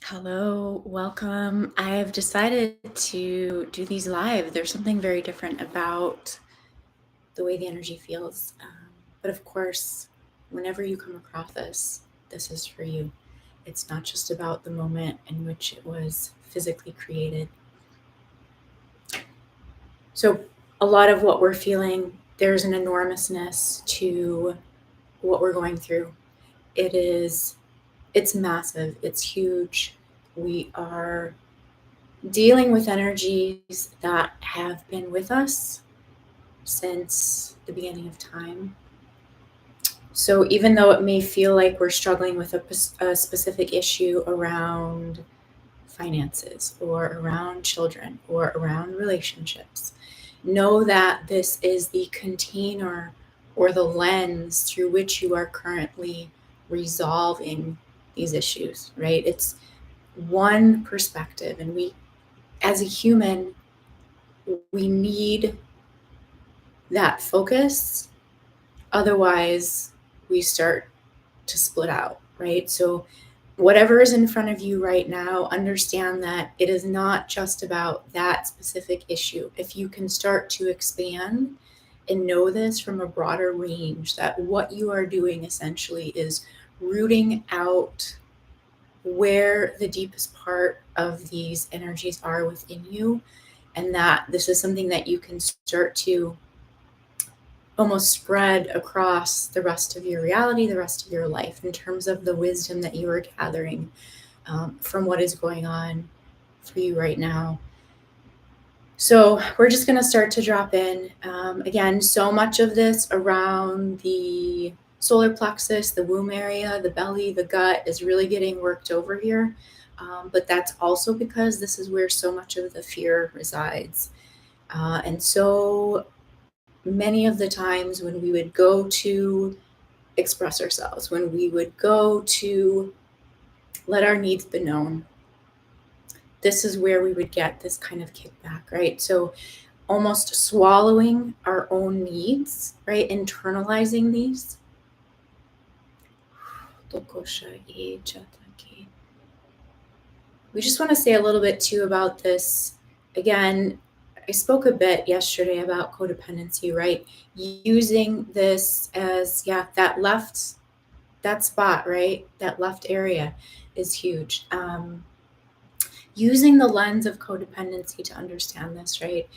Hello, welcome. I've decided to do these live. There's something very different about the way the energy feels. But of course, whenever you come across this is for you. It's not just about the moment in which it was physically created. So, a lot of what we're feeling, there's an enormousness to what we're going through. It's massive, it's huge. We are dealing with energies that have been with us since the beginning of time. So, even though it may feel like we're struggling with a specific issue around finances or around children or around relationships, know that this is the container or the lens through which you are currently resolving these issues, right? It's one perspective, and as a human, we need that focus. Otherwise, we start to split out, right? So, whatever is in front of you right now, understand that it is not just about that specific issue. If you can start to expand and know this from a broader range, that what you are doing essentially is rooting out where the deepest part of these energies are within you, and that this is something that you can start to almost spread across the rest of your reality, the rest of your life, in terms of the wisdom that you are gathering from what is going on for you right now. So, we're just going to start to drop in. Again, so much of this around the solar plexus, the womb area, the belly, the gut is really getting worked over here. But that's also because this is where so much of the fear resides. And so many of the times when we would go to express ourselves, when we would go to let our needs be known, this is where we would get this kind of kickback, right? So almost swallowing our own needs, right? Internalizing these. We just want to say a little bit too about this. Again, I spoke a bit yesterday about codependency, right? Using this as, that spot, right? That left area is huge. Using the lens of codependency to understand this, right?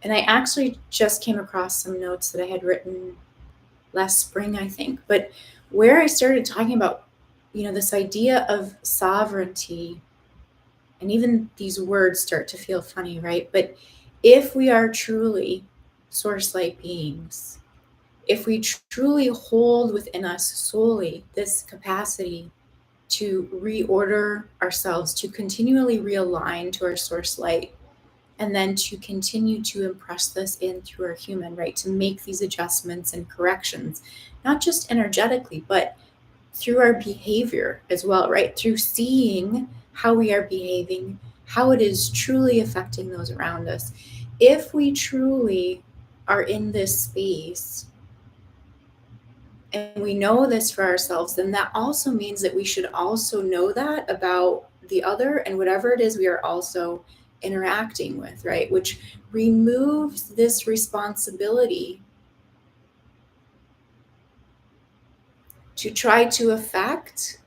And I actually just came across some notes that I had written last spring, I think, but where I started talking about, this idea of sovereignty, and even these words start to feel funny, right? But if we are truly source light beings, if we truly hold within us solely this capacity to reorder ourselves, to continually realign to our source light, and then to continue to impress this in through our human, right? To make these adjustments and corrections, not just energetically, but through our behavior as well, right? Through seeing how we are behaving, how it is truly affecting those around us. If we truly are in this space and we know this for ourselves, then that also means that we should also know that about the other and whatever it is we are also interacting with, right? Which removes this responsibility to try to affect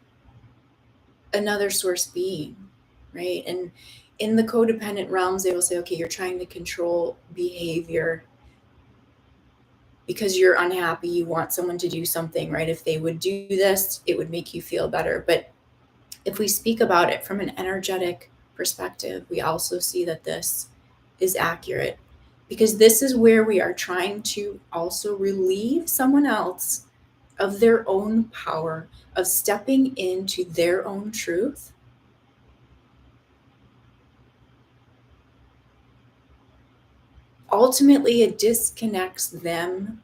another source being, right? And in the codependent realms, they will say, okay, you're trying to control behavior because you're unhappy, you want someone to do something, right? If they would do this, it would make you feel better. But if we speak about it from an energetic perspective, we also see that this is accurate, because this is where we are trying to also relieve someone else of their own power, of stepping into their own truth. Ultimately, it disconnects them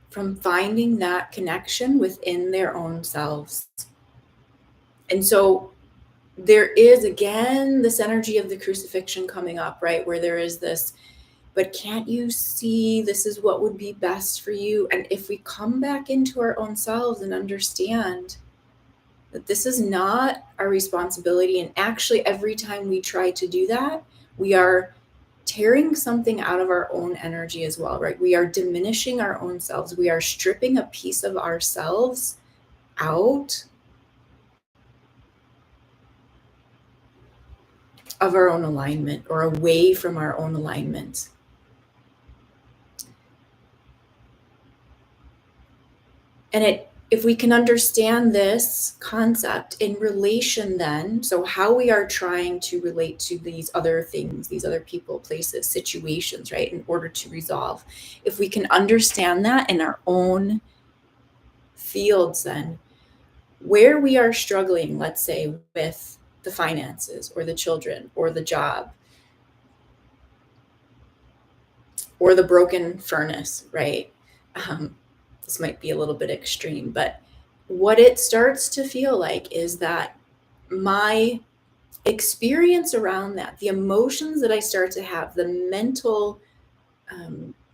from finding that connection within their own selves. And so there is, again, this energy of the crucifixion coming up, right? Where there is this, but can't you see this is what would be best for you? And if we come back into our own selves and understand that this is not our responsibility. And actually, every time we try to do that, we are tearing something out of our own energy as well, right? We are diminishing our own selves. We are stripping a piece of ourselves out of our own alignment or away from our own alignment. And if we can understand this concept in relation then, so how we are trying to relate to these other things, these other people, places, situations, right, in order to resolve, if we can understand that in our own fields, then where we are struggling, let's say with the finances or the children or the job or the broken furnace, right? This might be a little bit extreme, but what it starts to feel like is that my experience around that, the emotions that I start to have, the mental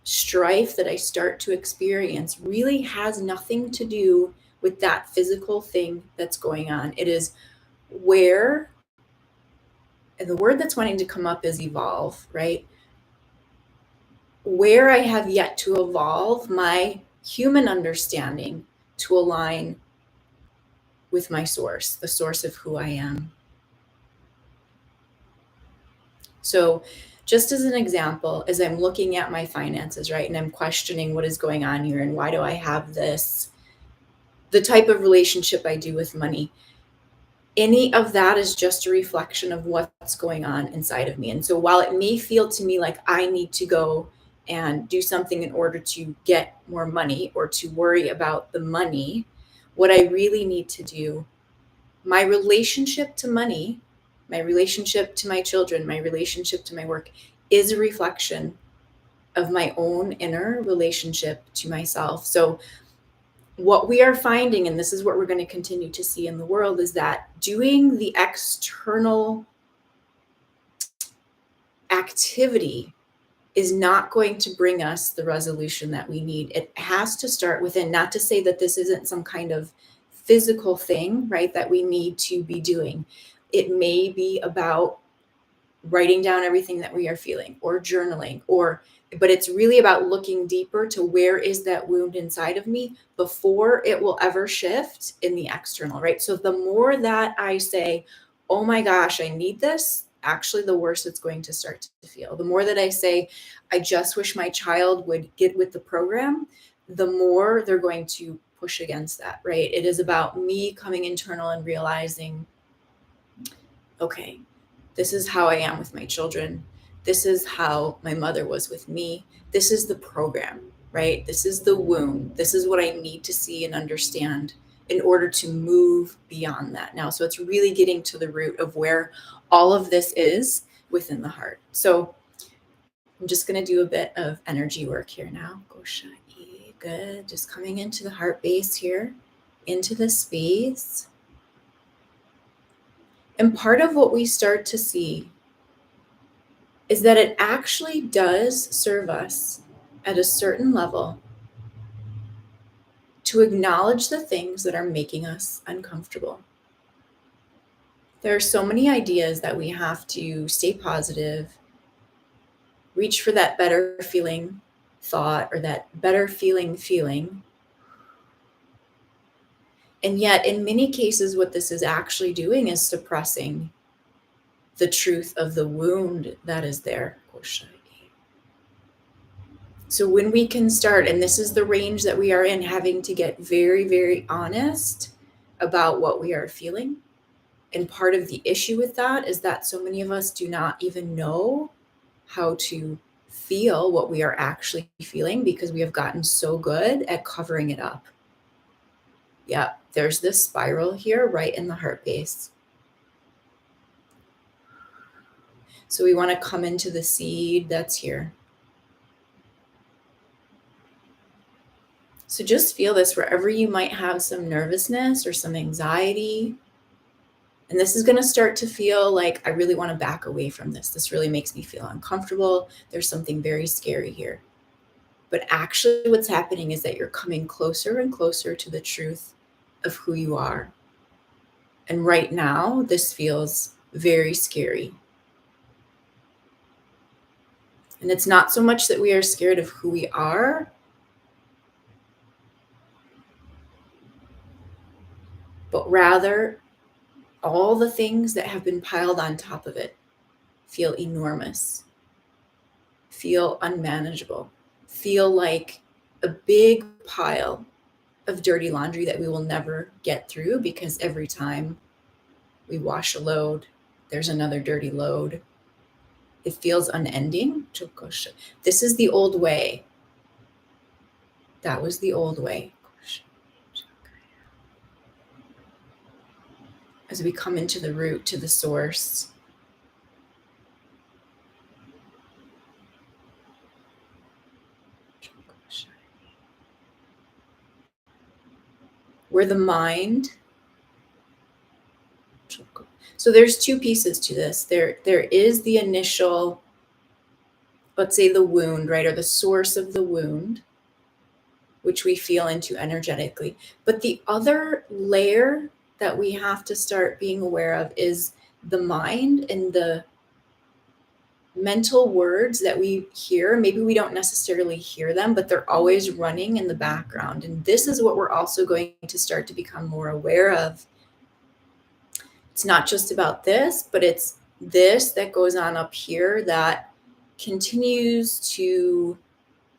strife that I start to experience really has nothing to do with that physical thing that's going on. It is where, and the word that's wanting to come up is evolve, right? Where I have yet to evolve my human understanding to align with my source, the source of who I am. So, just as an example, as I'm looking at my finances, right, and I'm questioning what is going on here and why do I have this, the type of relationship I do with money, any of that is just a reflection of what's going on inside of me. And so, while it may feel to me like I need to go and do something in order to get more money or to worry about the money, what I really need to do, my relationship to money, my relationship to my children, my relationship to my work is a reflection of my own inner relationship to myself. So, what we are finding, and this is what we're going to continue to see in the world, is that doing the external activity is not going to bring us the resolution that we need. It has to start within, not to say that this isn't some kind of physical thing, right, that we need to be doing. It may be about writing down everything that we are feeling or journaling, or but it's really about looking deeper to where is that wound inside of me before it will ever shift in the external, right? So the more that I say, oh my gosh, I need this, actually the worse it's going to start to feel. The more that I say, I just wish my child would get with the program, the more they're going to push against that, right? It is about me coming internal and realizing, okay, this is how I am with my children. This is how my mother was with me. This is the program, right? This is the wound. This is what I need to see and understand in order to move beyond that now. So it's really getting to the root of where all of this is within the heart. So I'm just going to do a bit of energy work here now. Good. Just coming into the heart base here, into the space. And part of what we start to see is that it actually does serve us at a certain level to acknowledge the things that are making us uncomfortable. There are so many ideas that we have to stay positive, reach for that better feeling thought or that better feeling. And yet, in many cases, what this is actually doing is suppressing the truth of the wound that is there. So when we can start, and this is the range that we are in, having to get very, very honest about what we are feeling. And part of the issue with that is that so many of us do not even know how to feel what we are actually feeling because we have gotten so good at covering it up. Yeah, there's this spiral here right in the heart base. So we want to come into the seed that's here. So just feel this wherever you might have some nervousness or some anxiety. And this is going to start to feel like, I really want to back away from this. This really makes me feel uncomfortable. There's something very scary here. But actually what's happening is that you're coming closer and closer to the truth of who you are. And right now, this feels very scary. And it's not so much that we are scared of who we are, but rather all the things that have been piled on top of it feel enormous, feel unmanageable, feel like a big pile of dirty laundry that we will never get through, because every time we wash a load, there's another dirty load. It feels unending. This is the old way. That was the old way. As we come into the root, to the source, where the mind. So there's two pieces to this. There is the initial, let's say, the wound, right, or the source of the wound, which we feel into energetically. But the other layer that we have to start being aware of is the mind and the mental words that we hear. Maybe we don't necessarily hear them, but they're always running in the background. And this is what we're also going to start to become more aware of. It's not just about this, but it's this that goes on up here that continues to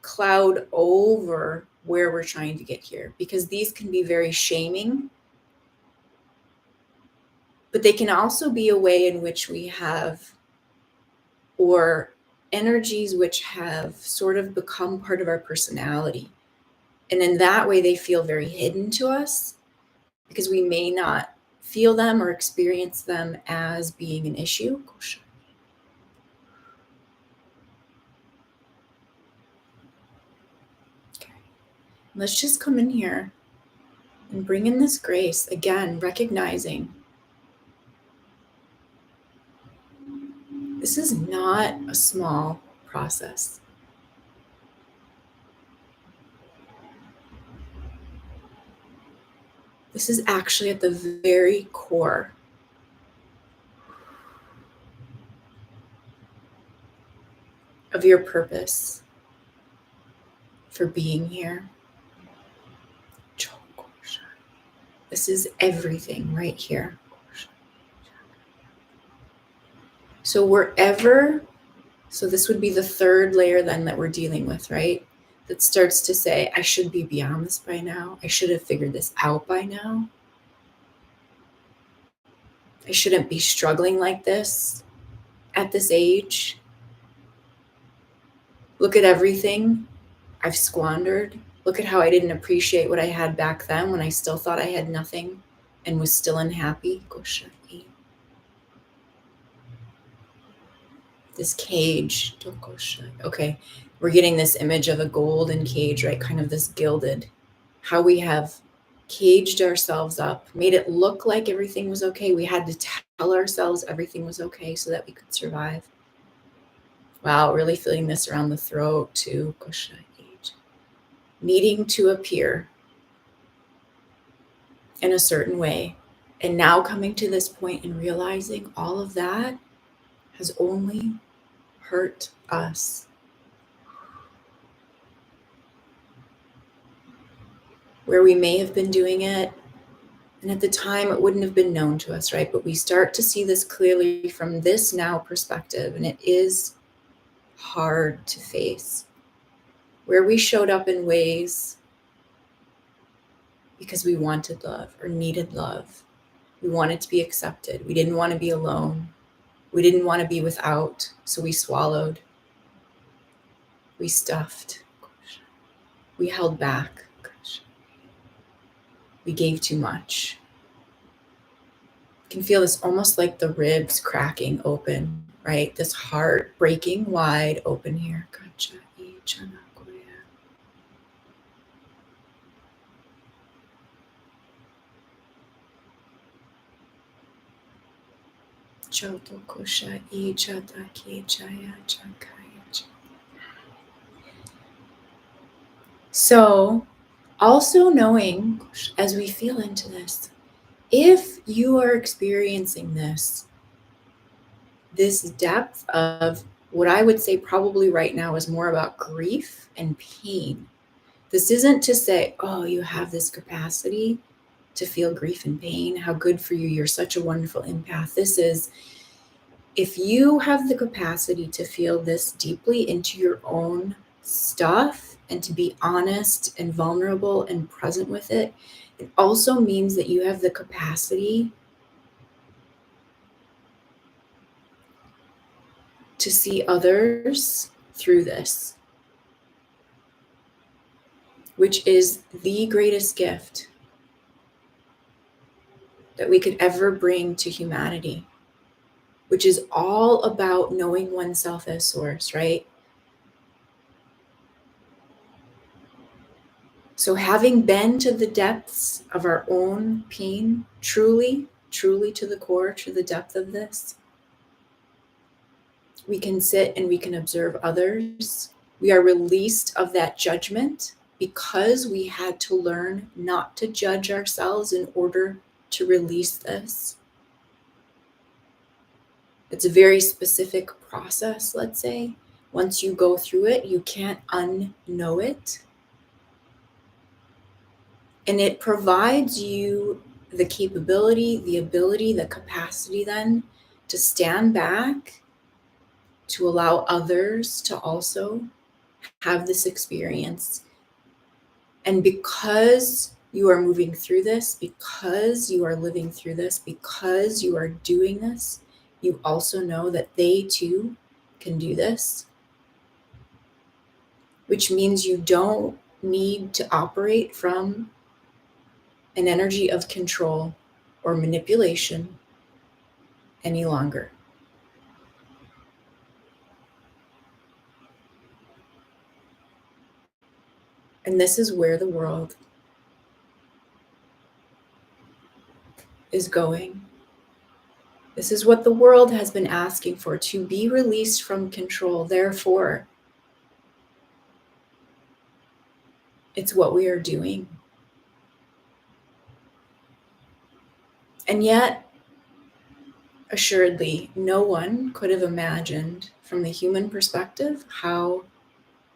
cloud over where we're trying to get here, because these can be very shaming, but they can also be a way in which we have, or energies which have sort of become part of our personality. And in that way, they feel very hidden to us because we may not feel them or experience them as being an issue. Okay. Let's just come in here and bring in this grace again, recognizing this is not a small process. This is actually at the very core of your purpose for being here. This is everything right here. So this would be the third layer then that we're dealing with, right? That starts to say, I should be beyond this by now. I should have figured this out by now. I shouldn't be struggling like this at this age. Look at everything I've squandered. Look at how I didn't appreciate what I had back then when I still thought I had nothing and was still unhappy. This cage. Okay, we're getting this image of a golden cage, right? Kind of this gilded. How we have caged ourselves up, made it look like everything was okay. We had to tell ourselves everything was okay so that we could survive. Wow, really feeling this around the throat too. Needing to appear in a certain way. And now coming to this point and realizing all of that has only hurt us. Where we may have been doing it, and at the time it wouldn't have been known to us, right? But we start to see this clearly from this now perspective, and it is hard to face. Where we showed up in ways because we wanted love or needed love. We wanted to be accepted. We didn't want to be alone. We didn't want to be without, so we swallowed. We stuffed. We held back. We gave too much. You can feel this almost like the ribs cracking open, right? This heart breaking wide open here. So, also knowing as we feel into this, If you are experiencing this depth of what I would say probably right now is more about grief and pain. This isn't to say, oh, you have this capacity to feel grief and pain. How good for you. You're such a wonderful empath. This is, if you have the capacity to feel this deeply into your own stuff and to be honest and vulnerable and present with it, it also means that you have the capacity to see others through this, which is the greatest gift that we could ever bring to humanity, which is all about knowing oneself as source, right? So having been to the depths of our own pain, truly, truly to the core, to the depth of this, we can sit and we can observe others. We are released of that judgment because we had to learn not to judge ourselves in order to release this. It's a very specific process, let's say. Once you go through it, you can't unknow it. And it provides you the capability, the ability, the capacity then to stand back, to allow others to also have this experience. And because you are moving through this, because you are living through this, because you are doing this, you also know that they too can do this, which means you don't need to operate from an energy of control or manipulation any longer. And this is where the world is going. This is what the world has been asking for, to be released from control. Therefore, it's what we are doing. And yet, assuredly, no one could have imagined from the human perspective how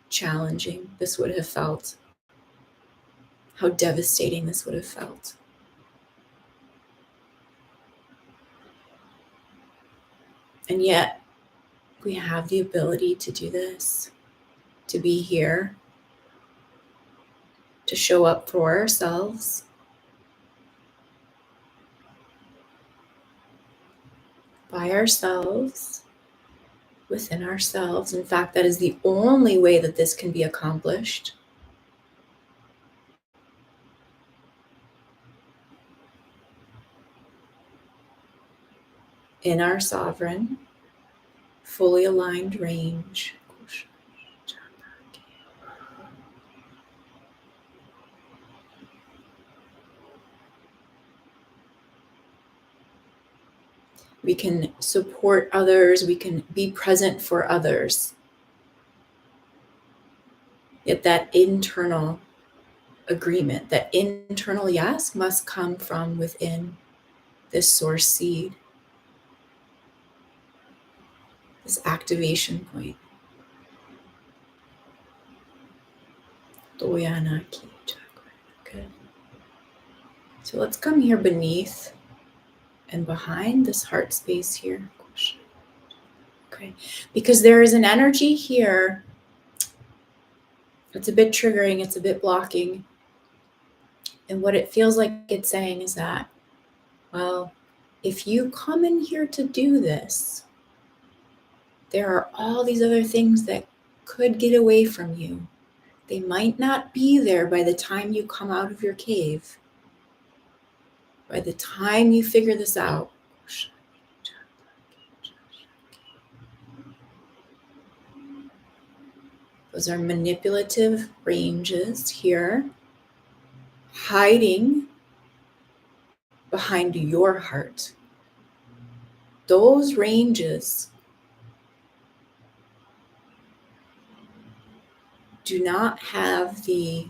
challenging this would have felt, how devastating this would have felt. And yet, we have the ability to do this, to be here, to show up for ourselves, by ourselves, within ourselves. In fact, that is the only way that this can be accomplished. In our sovereign, fully aligned range. We can support others, we can be present for others. Yet that internal agreement, that internal yes must come from within this source seed, this activation point. Good. So let's come here beneath and behind this heart space here. Okay, because there is an energy here. It's a bit triggering, it's a bit blocking. And what it feels like it's saying is that, well, if you come in here to do this, there are all these other things that could get away from you. They might not be there by the time you come out of your cave. By the time you figure this out, those are manipulative ranges here, hiding behind your heart. Those ranges do not have the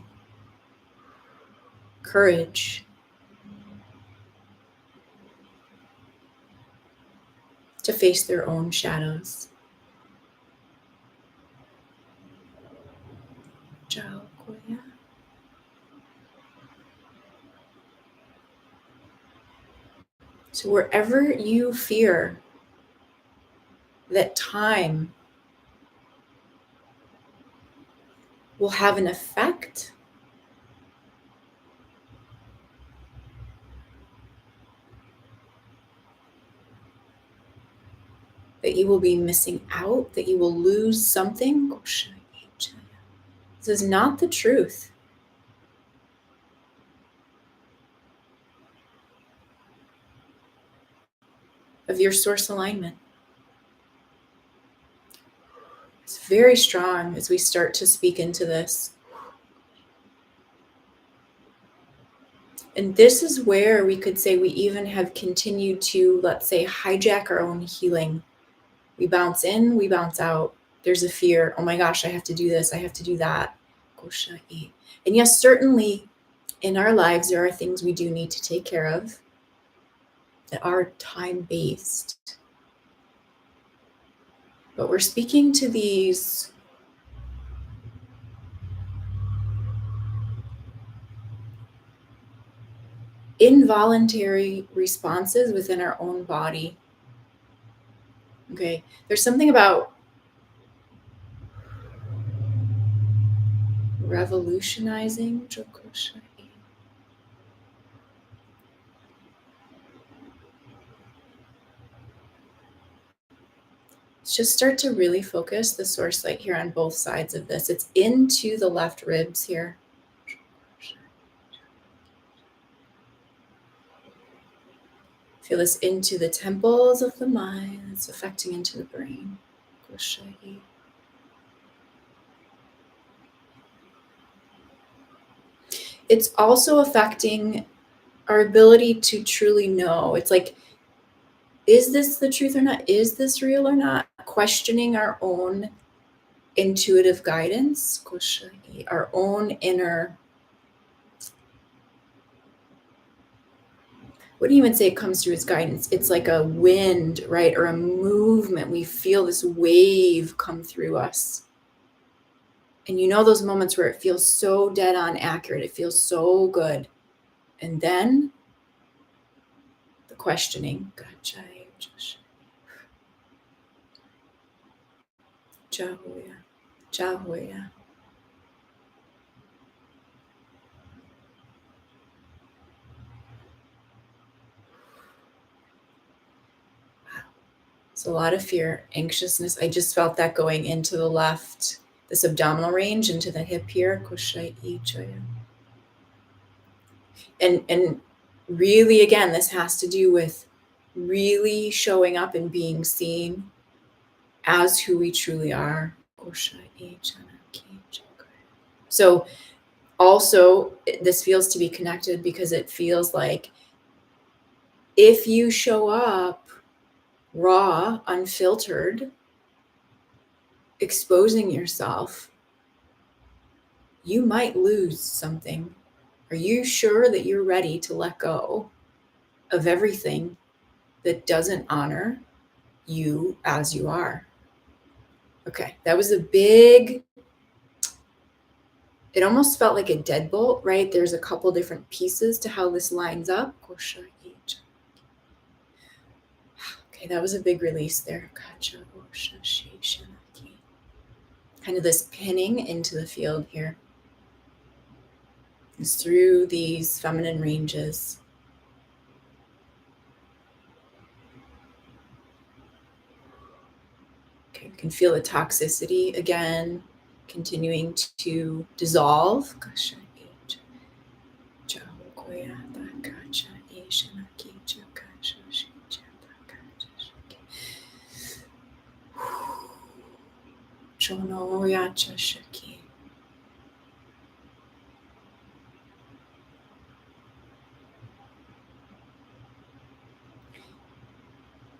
courage, to face their own shadows. So wherever you fear that time will have an effect, that you will be missing out, that you will lose something, this is not the truth. Of your source alignment. It's very strong as we start to speak into this. And this is where we could say we even have continued to, let's say, hijack our own healing. We bounce in, we bounce out. There's a fear. Oh my gosh, I have to do this. I have to do that. And yes, certainly in our lives, there are things we do need to take care of that are time-based. But we're speaking to these involuntary responses within our own body. Okay, there's something about revolutionizing. Just start to really focus the source light here on both sides of this. It's into the left ribs here. Feel this into the temples of the mind. It's affecting into the brain. It's also affecting our ability to truly know. It's like, is this the truth or not? Is this real or not? Questioning our own intuitive guidance, our own inner. Wouldn't even say it comes through as guidance. It's like a wind, right? Or a movement. We feel this wave come through us. And you know those moments where it feels so dead on accurate. It feels so good. And then the questioning. Jahoya. So a lot of fear, anxiousness. I just felt that going into the left, this abdominal range, into the hip here. And really, again, this has to do with really showing up and being seen as who we truly are. So also, this feels to be connected because it feels like if you show up raw, unfiltered, exposing yourself, you might lose something. Are you sure that you're ready to let go of everything that doesn't honor you as you are? Okay, that was a big, it almost felt like a deadbolt, right? There's a couple different pieces to how this lines up. Okay, that was a big release there. Kind of this pinning into the field here. It's through these feminine ranges. Okay, you can feel the toxicity again, continuing to dissolve.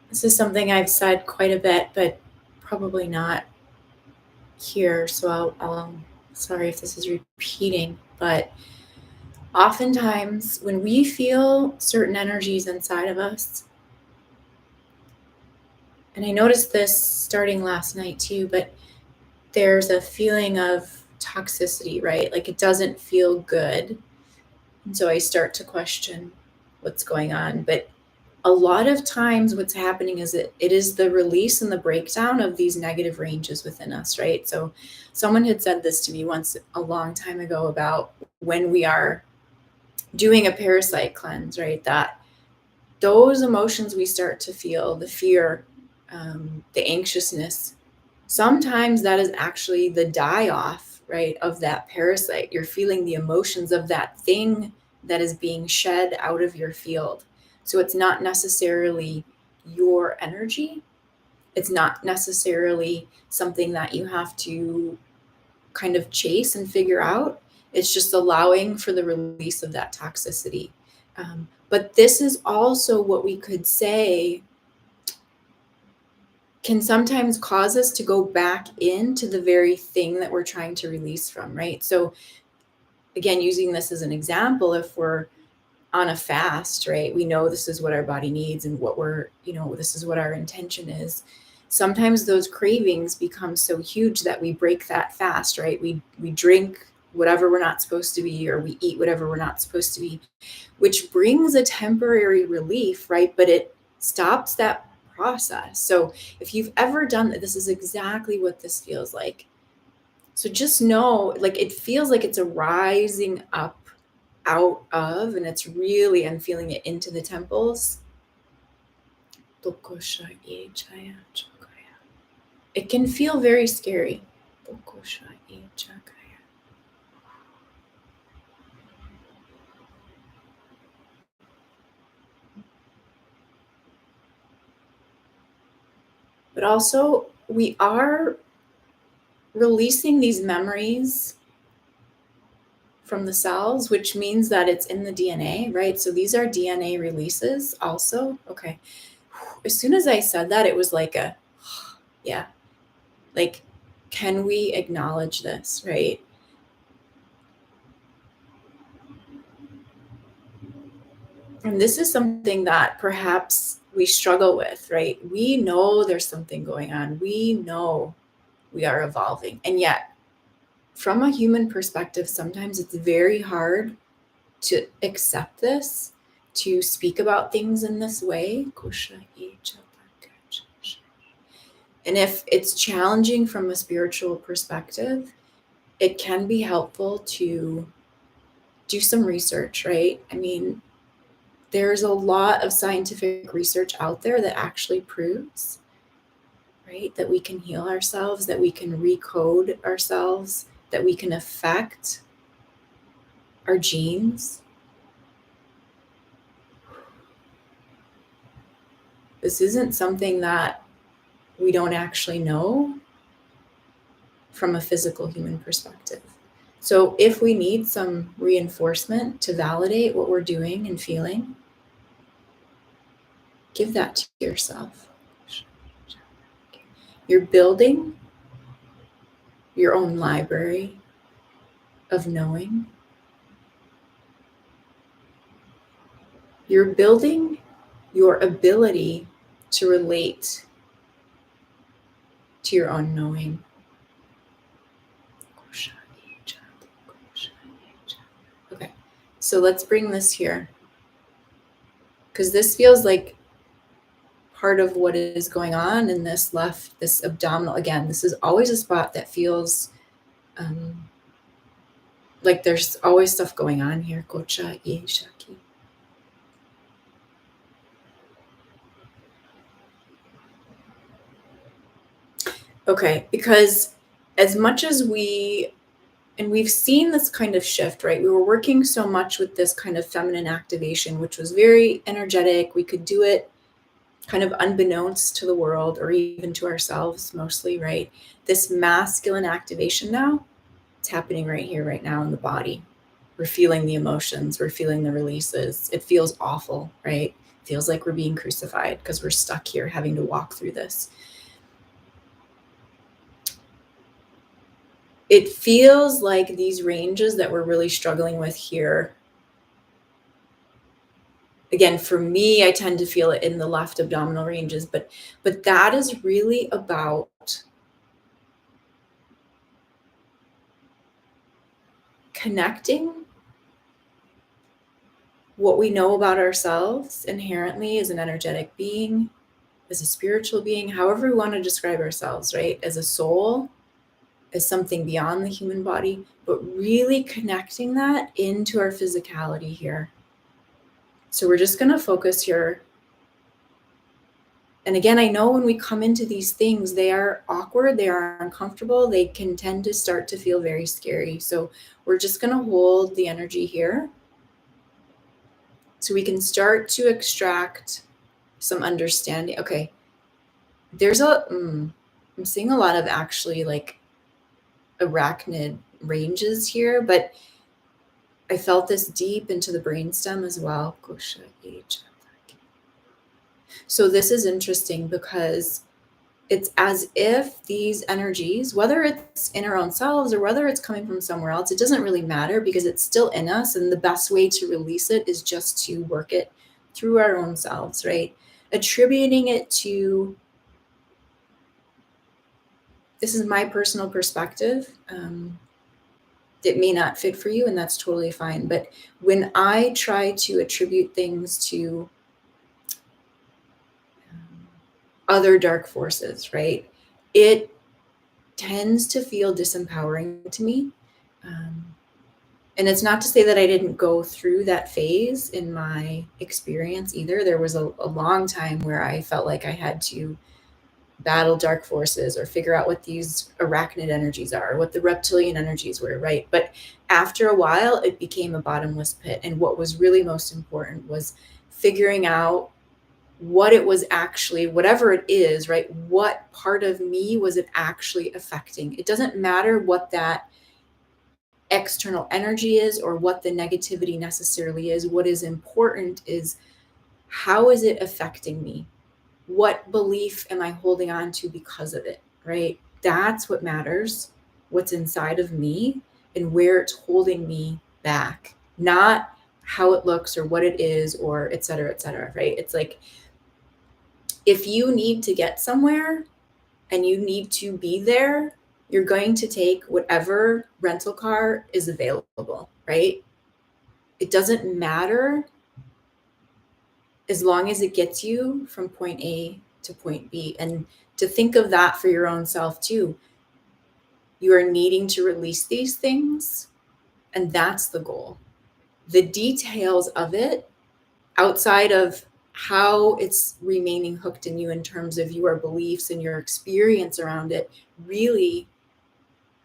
This is something I've said quite a bit, but probably not here. So I'll sorry if this is repeating, but oftentimes when we feel certain energies inside of us, And I noticed this starting last night too, but there's a feeling of toxicity, right? Like it doesn't feel good. And so I start to question what's going on. But a lot of times what's happening is it is the release and the breakdown of these negative ranges within us, right? So someone had said this to me once a long time ago about when we are doing a parasite cleanse, right? That those emotions we start to feel, the fear, the anxiousness, sometimes that is actually the die off, right, of that parasite. You're feeling the emotions of that thing that is being shed out of your field. So it's not necessarily your energy. It's not necessarily something that you have to kind of chase and figure out. It's just allowing for the release of that toxicity. But this is also what we could say can sometimes cause us to go back into the very thing that we're trying to release from, right? So, again, using this as an example, if we're on a fast, right, we know this is what our body needs and what we're, this is what our intention is. Sometimes those cravings become so huge that we break that fast, right? We drink whatever we're not supposed to be, or we eat whatever we're not supposed to be, which brings a temporary relief, right? But it stops that process. So if you've ever done that, this is exactly what this feels like. So just know, like, it feels like it's a rising up out of, and it's really, I'm feeling it into the temples. It can feel very scary. But also, we are releasing these memories from the cells, which means that it's in the DNA, right? So these are DNA releases also. Okay. As soon as I said that, it was like yeah, like, can we acknowledge this, right? And this is something that perhaps we struggle with, right? We know there's something going on. We know we are evolving. And yet, from a human perspective, sometimes it's very hard to accept this, to speak about things in this way. And if it's challenging from a spiritual perspective, it can be helpful to do some research, right? I mean, there's a lot of scientific research out there that actually proves, right, that we can heal ourselves, that we can recode ourselves, that we can affect our genes. This isn't something that we don't actually know from a physical human perspective. So if we need some reinforcement to validate what we're doing and feeling, give that to yourself. You're building your own library of knowing. You're building your ability to relate to your own knowing. Okay, so let's bring this here, because this feels like part of what is going on in this abdominal. Again, this is always a spot that feels like there's always stuff going on here. Kocha Shaki. Okay, because as much as we've seen this kind of shift, right? We were working so much with this kind of feminine activation, which was very energetic. We could do it kind of unbeknownst to the world, or even to ourselves mostly, right? This masculine activation now, it's happening right here, right now in the body. We're feeling the emotions, we're feeling the releases. It feels awful, right? It feels like we're being crucified because we're stuck here having to walk through this. It feels like these ranges that we're really struggling with here Again, for me, I tend to feel it in the left abdominal ranges, but that is really about connecting what we know about ourselves inherently as an energetic being, as a spiritual being, however we want to describe ourselves, right? As a soul, as something beyond the human body, but really connecting that into our physicality here. So we're just going to focus here. And again, I know when we come into these things, they are awkward, they are uncomfortable, they can tend to start to feel very scary. So we're just going to hold the energy here so we can start to extract some understanding. Okay, I'm seeing a lot of actually like arachnid ranges here, but I felt this deep into the brainstem as well. So this is interesting because it's as if these energies, whether it's in our own selves or whether it's coming from somewhere else, it doesn't really matter because it's still in us. And the best way to release it is just to work it through our own selves, right? Attributing it to, this is my personal perspective. It may not fit for you, and that's totally fine. But when I try to attribute things to other dark forces, right, it tends to feel disempowering to me. And it's not to say that I didn't go through that phase in my experience either. There was a long time where I felt like I had to battle dark forces or figure out what these arachnid energies are, what the reptilian energies were, right? But after a while, it became a bottomless pit. And what was really most important was figuring out what it was actually, whatever it is, right? What part of me was it actually affecting? It doesn't matter what that external energy is or what the negativity necessarily is. What is important is, how is it affecting me? What belief am I holding on to because of it, right? That's what matters, what's inside of me and where it's holding me back, not how it looks or what it is or et cetera, right? It's like, if you need to get somewhere and you need to be there, you're going to take whatever rental car is available, right? It doesn't matter as long as it gets you from point A to point B. And to think of that for your own self too. You are needing to release these things, and that's the goal. The details of it, outside of how it's remaining hooked in you in terms of your beliefs and your experience around it, really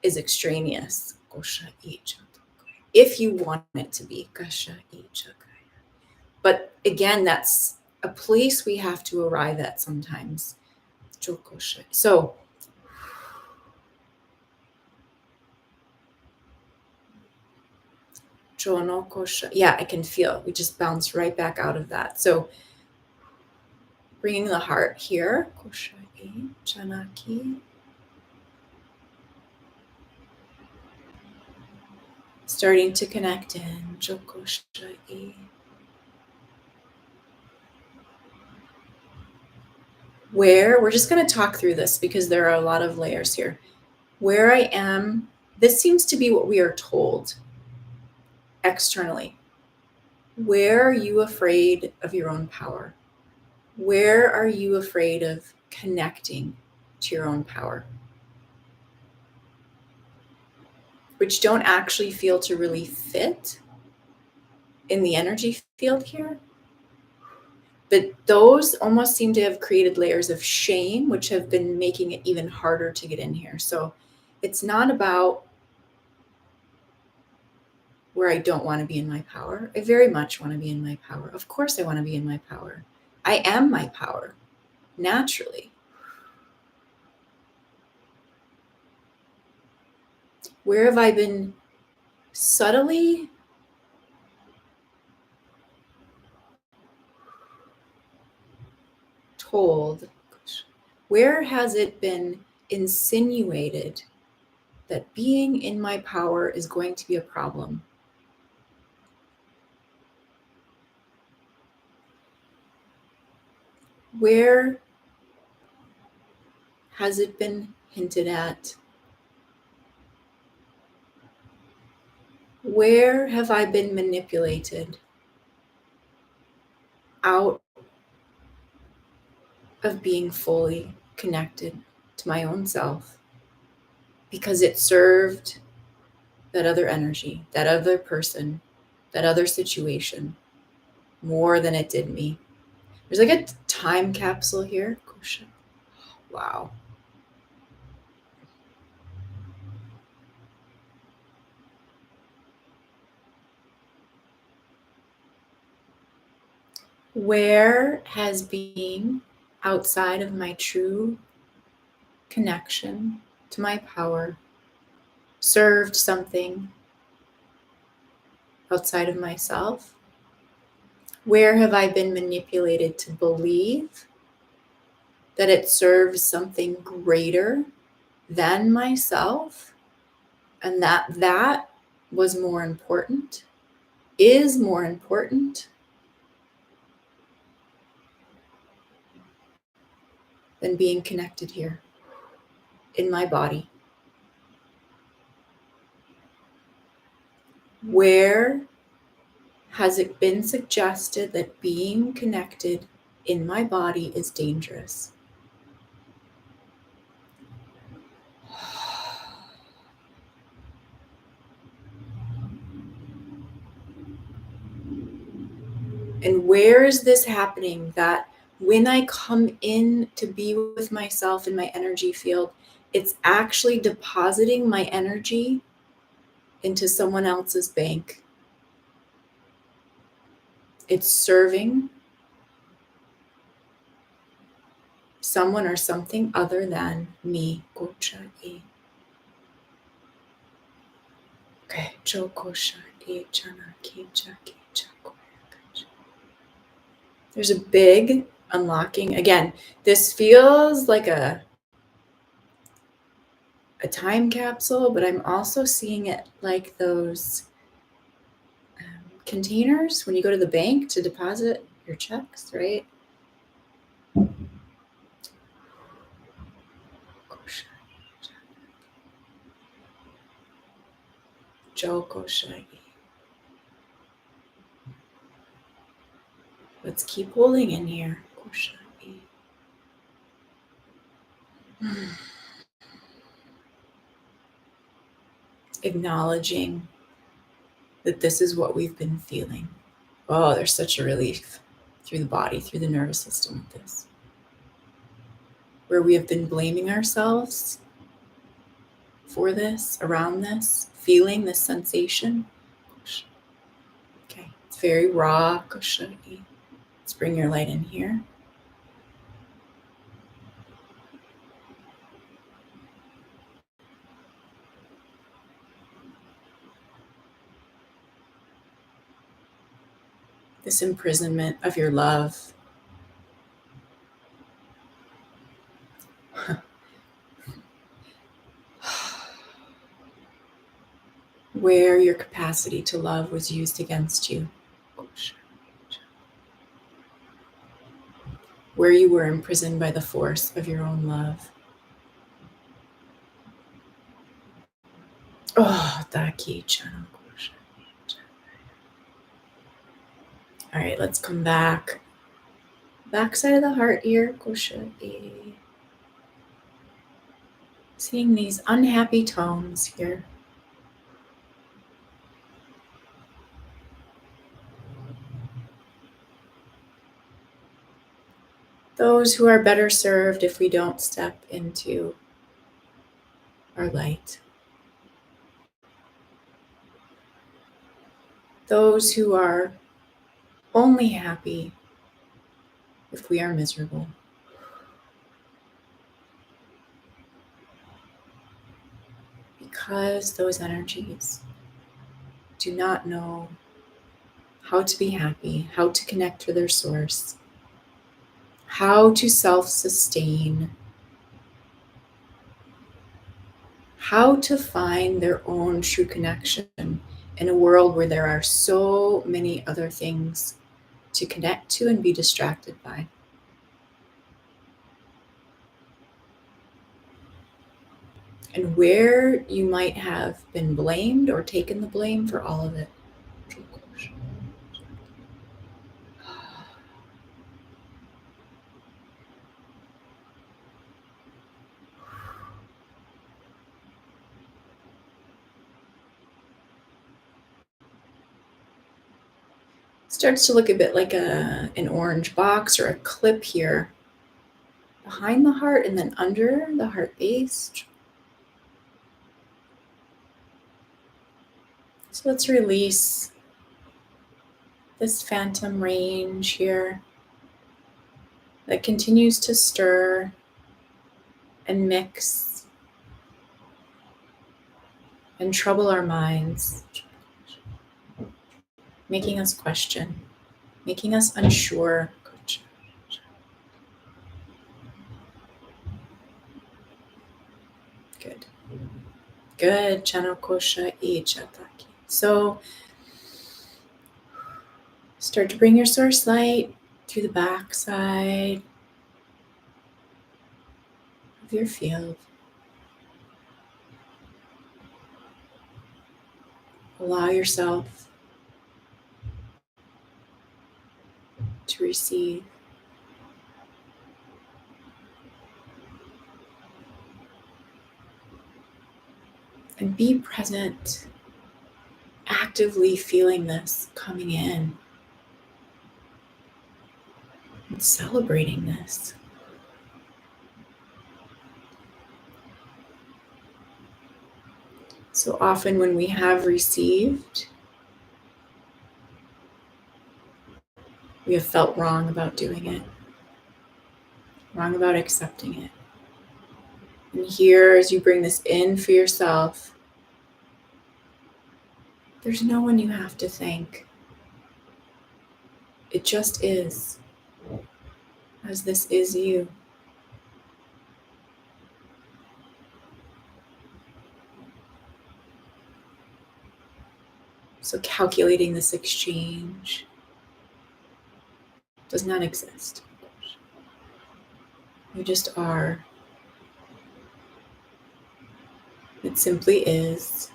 is extraneous. If you want it to be. But again, that's a place we have to arrive at sometimes. So yeah, I can feel we just bounce right back out of that. So bringing the heart here. Starting to connect in. Where, we're just going to talk through this because there are a lot of layers here. Where I am, this seems to be what we are told externally. Where are you afraid of your own power? Where are you afraid of connecting to your own power? Which don't actually feel to really fit in the energy field here. But those almost seem to have created layers of shame, which have been making it even harder to get in here. So it's not about where I don't want to be in my power. I very much want to be in my power. Of course I want to be in my power. I am my power, naturally. Where have I been subtly told? Where has it been insinuated that being in my power is going to be a problem? Where has it been hinted at? Where have I been manipulated out of being fully connected to my own self because it served that other energy, that other person, that other situation more than it did me? There's like a time capsule here. Wow. Where has being outside of my true connection to my power served something outside of myself? Where have I been manipulated to believe that it serves something greater than myself, and that was more important, is more important than being connected here in my body? Where has it been suggested that being connected in my body is dangerous? And where is this happening that when I come in to be with myself in my energy field, it's actually depositing my energy into someone else's bank? It's serving someone or something other than me. Okay. There's a big unlocking. Again, this feels like a time capsule, but I'm also seeing it like those containers when you go to the bank to deposit your checks, right? Let's keep holding in here. Acknowledging that this is what we've been feeling. Oh, there's such a relief through the body, through the nervous system with this. Where we have been blaming ourselves for this, around this, feeling this sensation. Okay, it's very raw. Let's bring your light in here. This imprisonment of your love. Where your capacity to love was used against you. Where you were imprisoned by the force of your own love. Oh, Daki Chana. All right, let's come back. Backside of the heart here. Seeing these unhappy tones here. Those who are better served if we don't step into our light. Those who are only happy if we are miserable. Because those energies do not know how to be happy, how to connect to their source, how to self-sustain, how to find their own true connection in a world where there are so many other things to connect to and be distracted by. and where you might have been blamed or taken the blame for all of it. Starts to look a bit like an orange box or a clip here behind the heart and then under the heart base. So let's release this phantom range here that continues to stir and mix and trouble our minds, making us question, making us unsure. Good. Good. Chanokosha Ichataki. So start to bring your source light through the back side of your field. Allow yourself to receive. And be present, actively feeling this coming in and celebrating this. So often when we have received, we have felt wrong about doing it, wrong about accepting it. And here, as you bring this in for yourself, there's no one you have to thank. It just is, as this is you. So calculating this exchange does not exist. You just are. It simply is.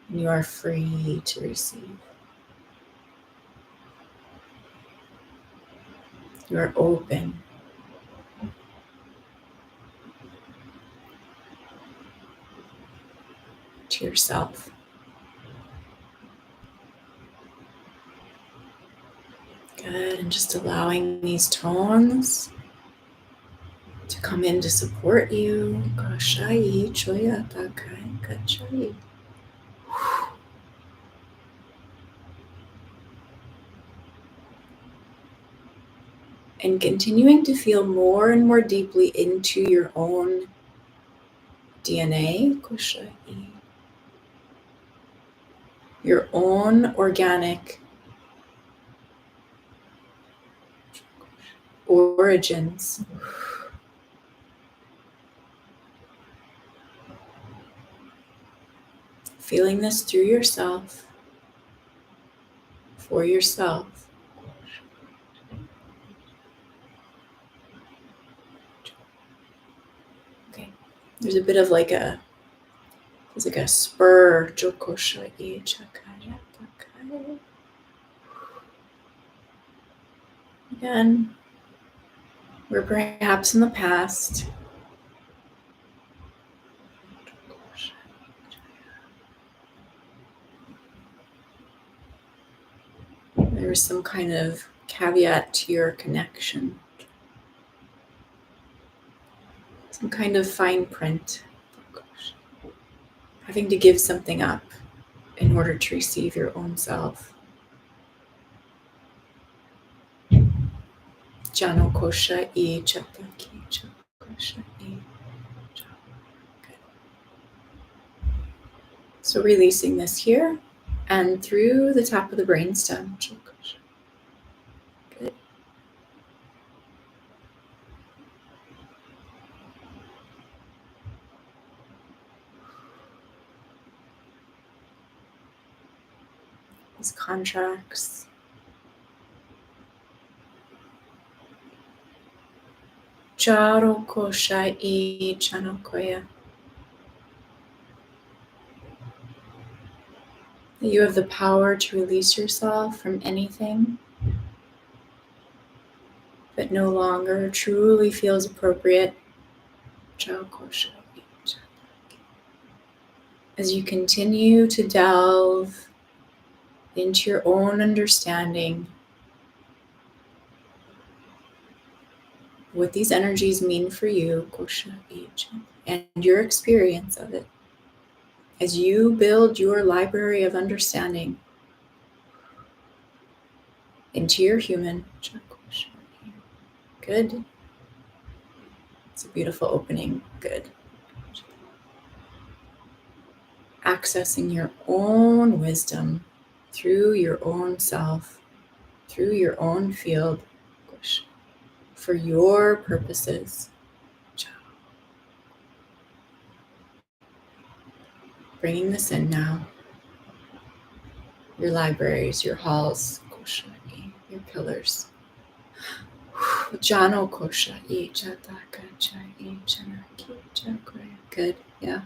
And you are free to receive. You are open. To yourself. Good, and just allowing these tones to come in to support you. Kashai, choya, takai, kachai. And continuing to feel more and more deeply into your own DNA, kashai, your own organic origins. Feeling this through yourself, for yourself. Okay, there's a bit of like a, there's like a spur. Jokoshai, chakaya, takai. Again, we're perhaps in the past. There was some kind of caveat to your connection. Some kind of fine print. Having to give something up in order to receive your own self. Jano kosha I chataki kosha I. So releasing this here and through the top of the brainstem. Good. These contracts. Jaro kosha I chano koya. that you have the power to release yourself from anything that no longer truly feels appropriate. As you continue to delve into your own understanding, what these energies mean for you, and your experience of it, as you build your library of understanding into your human. Good. It's a beautiful opening. Good. Accessing your own wisdom through your own self, through your own field, for your purposes. Bringing this in now. Your libraries, your halls, your pillars. Jano kosha I chataka chai chanaki chakra. Good, yeah.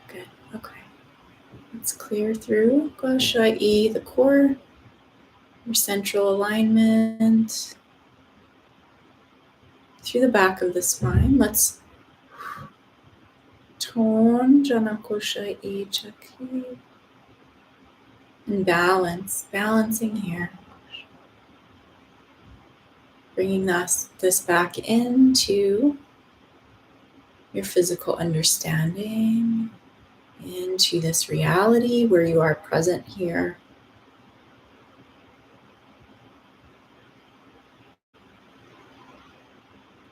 Good, okay. Let's clear through Kosha the core, your central alignment, through the back of the spine. Let's tone Jana Kosha Chakri and balancing here. Bringing this back into your physical understanding, into this reality where you are present here.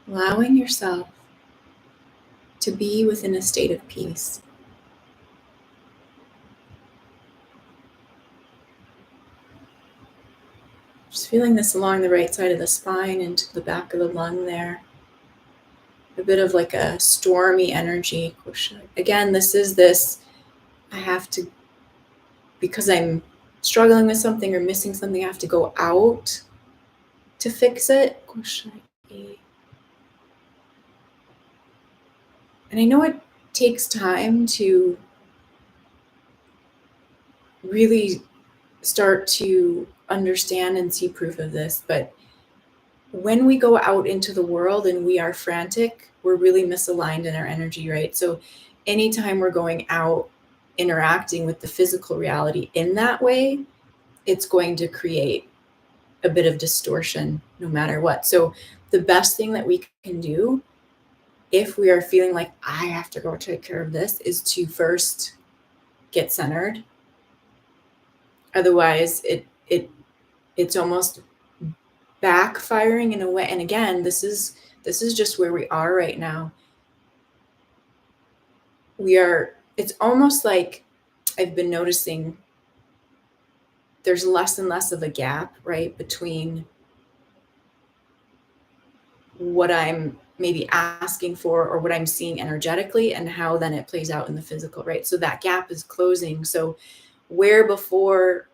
Allowing yourself to be within a state of peace. Just feeling this along the right side of the spine into the back of the lung there. A bit of like a stormy energy. Again, I have to, because I'm struggling with something or missing something, I have to go out to fix it. And I know it takes time to really start to understand and see proof of this, but when we go out into the world and we are frantic, we're really misaligned in our energy, right? So anytime we're going out interacting with the physical reality in that way, it's going to create a bit of distortion no matter what. So the best thing that we can do if we are feeling like I have to go take care of this is to first get centered. Otherwise, it's almost backfiring in a way. And again, this is just where we are right now. It's almost like I've been noticing there's less and less of a gap, right, between what I'm maybe asking for or what I'm seeing energetically and how then it plays out in the physical, right? So that gap is closing. So where before,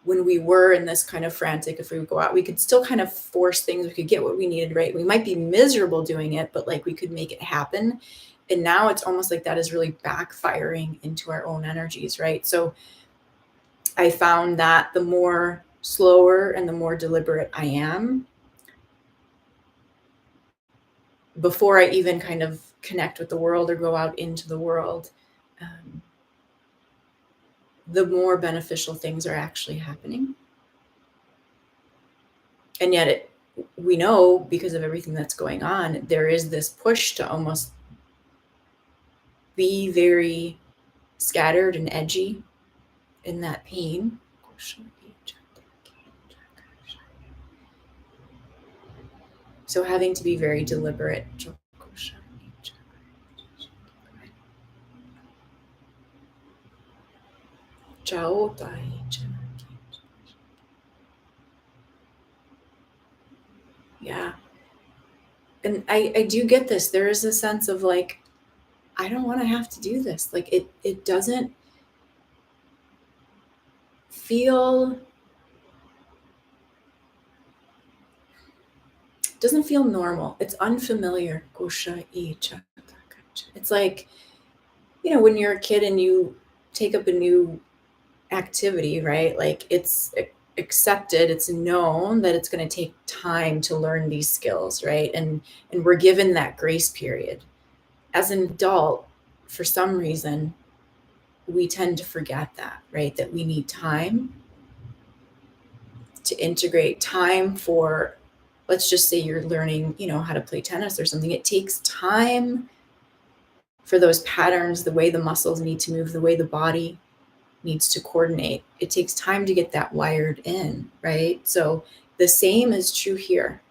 when we were in this kind of frantic, if we would go out, we could still kind of force things. We could get what we needed, right? We might be miserable doing it, but like we could make it happen. And now it's almost like that is really backfiring into our own energies, right? So I found that the more slower and the more deliberate I am, before I even kind of connect with the world or go out into the world, the more beneficial things are actually happening. And yet we know, because of everything that's going on, there is this push to almost be very scattered and edgy in that pain. So having to be very deliberate. Yeah. And I do get this. There is a sense of like, I don't want to have to do this. Like it doesn't feel doesn't feel normal. It's unfamiliar. It's like, when you're a kid and you take up a new activity, right? Like it's accepted, it's known that it's going to take time to learn these skills, right? And we're given that grace period. As an adult, for some reason, we tend to forget that, right? That we need time to integrate, time for, let's just say you're learning, how to play tennis or something. It takes time for those patterns, the way the muscles need to move, the way the body needs to coordinate. It takes time to get that wired in, right? So the same is true here.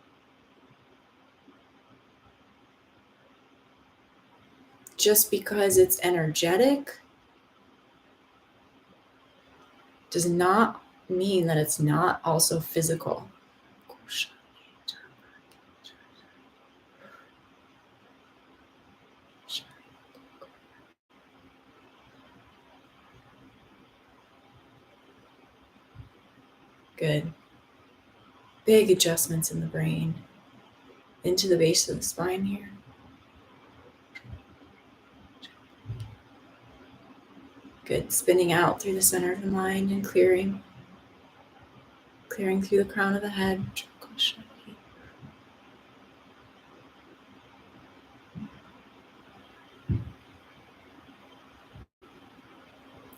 Just because it's energetic does not mean that it's not also physical. Good. Big adjustments in the brain, into the base of the spine here. Good. Spinning out through the center of the mind and clearing through the crown of the head.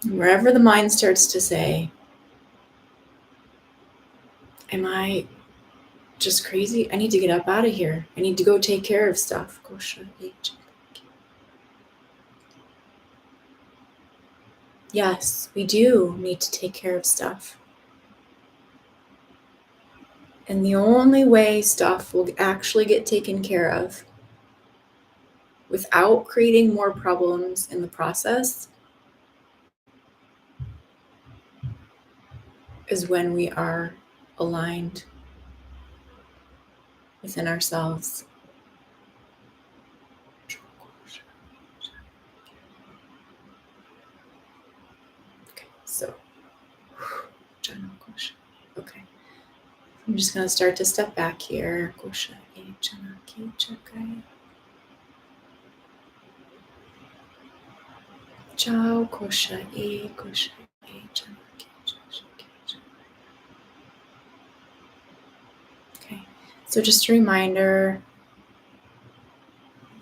And wherever the mind starts to say, am I just crazy? I need to get up out of here. I need to go take care of stuff. Yes, we do need to take care of stuff. And the only way stuff will actually get taken care of without creating more problems in the process is when we are aligned within ourselves. Okay, so, okay. I'm just going to start to step back here. Okay, so just a reminder,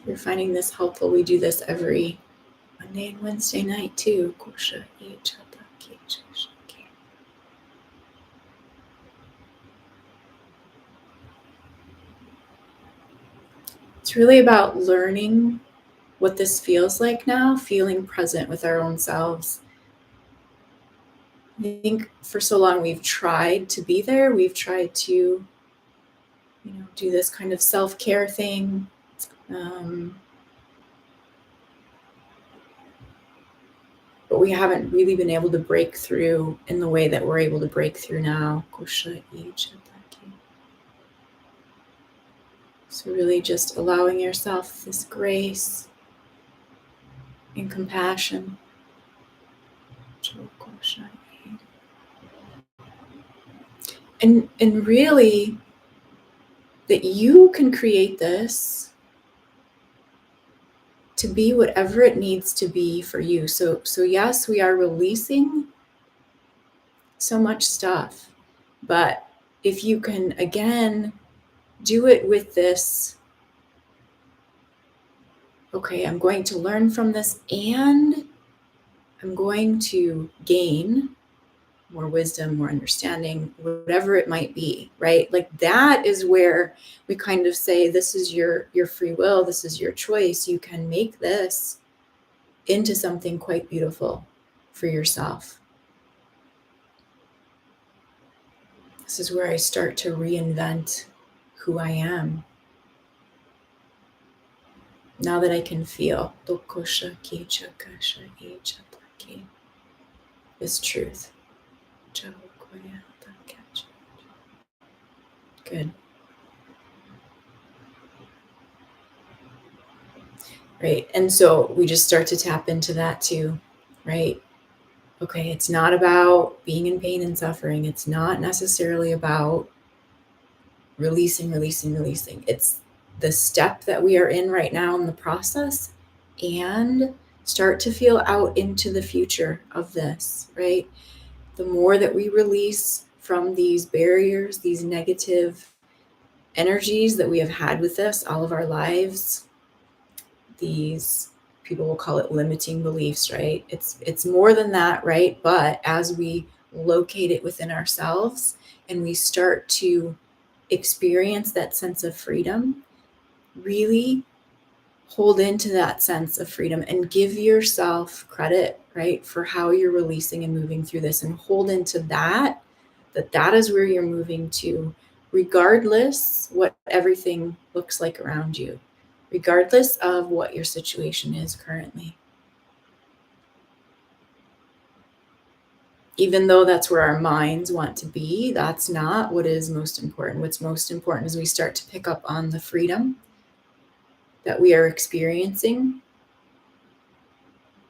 if you're finding this helpful, we do this every Monday and Wednesday night too. It's really about learning what this feels like now, feeling present with our own selves. I think for so long we've tried to be there. We've tried to, do this kind of self-care thing. But we haven't really been able to break through in the way that we're able to break through now. So really just allowing yourself this grace and compassion. And really that you can create this to be whatever it needs to be for you. So yes, we are releasing so much stuff, but if you can, again, do it with this, okay, I'm going to learn from this and I'm going to gain more wisdom, more understanding, whatever it might be, right? Like that is where we kind of say, this is your free will, this is your choice. You can make this into something quite beautiful for yourself. This is where I start to reinvent who I am. Now that I can feel this truth. Good. Right. And so we just start to tap into that too, right? Okay, it's not about being in pain and suffering. It's not necessarily about releasing, releasing, releasing. It's the step that we are in right now in the process, and start to feel out into the future of this, right? The more that we release from these barriers, these negative energies that we have had with us all of our lives, these people will call it limiting beliefs, right? It's more than that, right? But as we locate it within ourselves and we start to experience that sense of freedom, really hold into that sense of freedom and give yourself credit, right, for how you're releasing and moving through this, and hold into that is where you're moving to, regardless what everything looks like around you, regardless of what your situation is currently. Even though that's where our minds want to be, that's not what is most important. What's most important is we start to pick up on the freedom that we are experiencing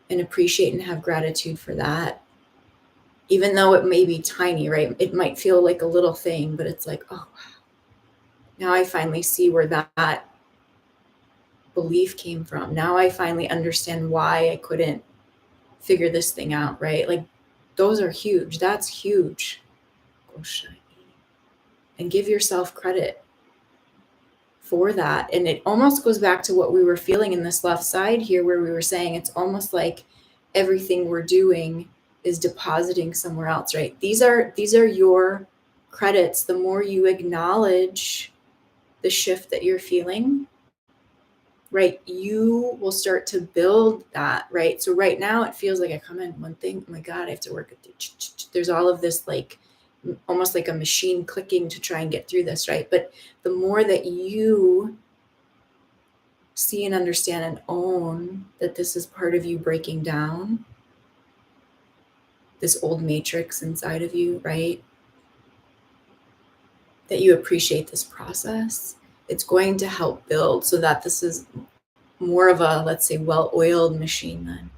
and appreciate and have gratitude for that. Even though it may be tiny, right? It might feel like a little thing, but it's like, oh, now I finally see where that belief came from. Now I finally understand why I couldn't figure this thing out, right? Like, those are huge. That's huge. And give yourself credit for that. And it almost goes back to what we were feeling in this left side here, where we were saying it's almost like everything we're doing is depositing somewhere else, right? These are your credits. The more you acknowledge the shift that you're feeling, right, you will start to build that, right? So right now it feels like I come in one thing, oh my God, I have to work with it. There's all of this, like almost like a machine clicking to try and get through this, right? But the more that you see and understand and own that this is part of you breaking down this old matrix inside of you, right? That you appreciate this process, it's going to help build so that this is more of a, let's say, well-oiled machine then,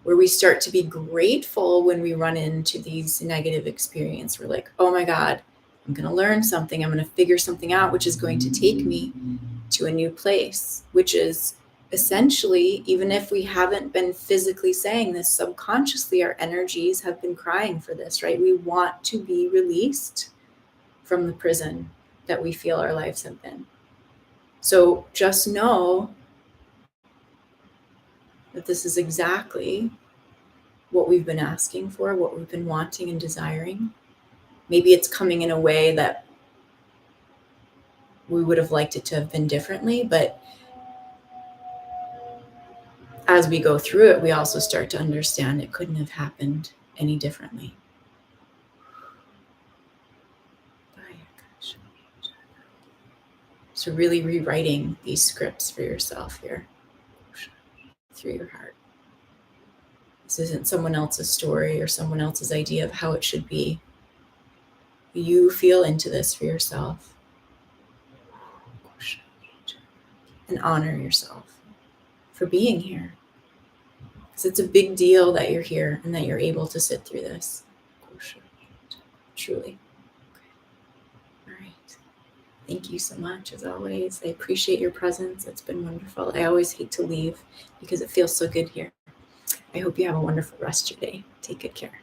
where we start to be grateful when we run into these negative experiences. We're like, oh my God, I'm going to learn something. I'm going to figure something out, which is going to take me to a new place, which is essentially, even if we haven't been physically saying this, subconsciously our energies have been crying for this, right? We want to be released from the prison that we feel our lives have been. So just know that this is exactly what we've been asking for, what we've been wanting and desiring. Maybe it's coming in a way that we would have liked it to have been differently, but as we go through it, we also start to understand it couldn't have happened any differently. So really rewriting these scripts for yourself here through your heart. This isn't someone else's story or someone else's idea of how it should be. You feel into this for yourself and honor yourself for being here. Because it's a big deal that you're here and that you're able to sit through this. Truly. All right. Thank you so much, as always. I appreciate your presence. It's been wonderful. I always hate to leave because it feels so good here. I hope you have a wonderful rest of your day. Take good care.